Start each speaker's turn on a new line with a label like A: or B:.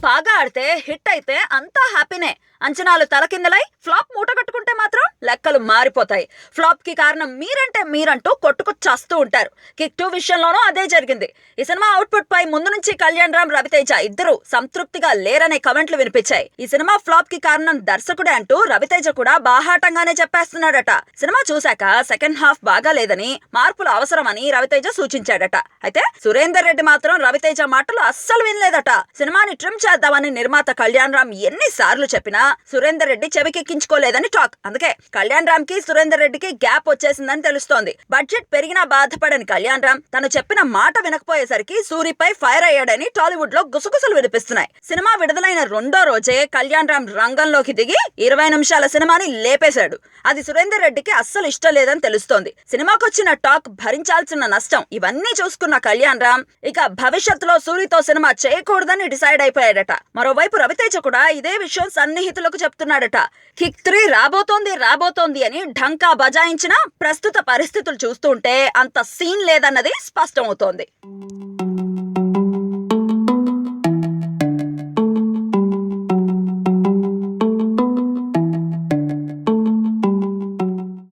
A: బాగా ఆడితే హిట్ అయితే అంతా హ్యాపీనే. అంచనాలు తలకిందలై ఫ్లాప్ మూట కట్టుకుంటే మాత్రం లెక్కలు మారిపోతాయి. ఫ్లాప్ కి కారణం మీరంటే మీరంటూ కొట్టుకొచ్చేస్తూ ఉంటారు. కిక్ 2 విషయంలోనూ అదే జరిగింది. ఈ సినిమా అవుట్పుట్ పై ముందు నుంచి కళ్యాణ్ రామ్, రవితేజ ఇద్దరు సంతృప్తిగా లేరనే కమెంట్లు వినిపించాయి. ఈ సినిమా ఫ్లాప్ కి కారణం దర్శకుడే అంటూ రవితేజ కూడా బాహాటంగానే చెప్పేస్తున్నాడట. సినిమా చూశాక సెకండ్ హాఫ్ బాగా లేదని, మార్పులు అవసరమని రవితేజ సూచించాడట. అయితే సురేందర్ రెడ్డి మాత్రం రవితేజ మాటలు అస్సలు వినలేదట. సినిమాని ట్రిమ్ చేద్దామని నిర్మాత కళ్యాణ్ రామ్ ఎన్నిసార్లు చెప్పినా సురేందర్ రెడ్డి చెవికెక్కించుకోలేదని టాక్. అందుకే కళ్యాణ్ రామ్ కి సురేందర్ రెడ్డికి గ్యాప్ వచ్చేసిందని తెలుస్తోంది. బడ్జెట్ పెరిగినా బాధపడని కళ్యాణ్ రామ్ తను చెప్పిన మాట వినకపోయేసరికి సూరిపై ఫైర్ అయ్యాడని టాలీవుడ్ లో గుసగుసలు వినిపిస్తున్నాయి. సినిమా విడుదలైన రెండో రోజే కళ్యాణ్ రామ్ రంగంలోకి దిగి 20 నిమిషాల సినిమాని లేపేశాడు. అది సురేందర్ రెడ్డికి అస్సలు ఇష్టం లేదని తెలుస్తోంది. సినిమాకొచ్చిన టాక్, భరించాల్సిన నష్టం ఇవన్నీ చూసుకున్న కళ్యాణ్ రామ్ ఇక భవిష్యత్తులో సూరితో సినిమా చేయకూడదని డిసైడ్ అయిపోయాడట. మరోవైపు రవితేజ కూడా ఇదే విషయం సన్నిహితులకు చెప్తున్నాడట. కిక్ 3 రాబోతోంది అని ఢంకా బజాయించిన ప్రస్తుత పరిస్థితులు చూస్తుంటే అంత సీన్ లేదన్నది స్పష్టమవుతోంది.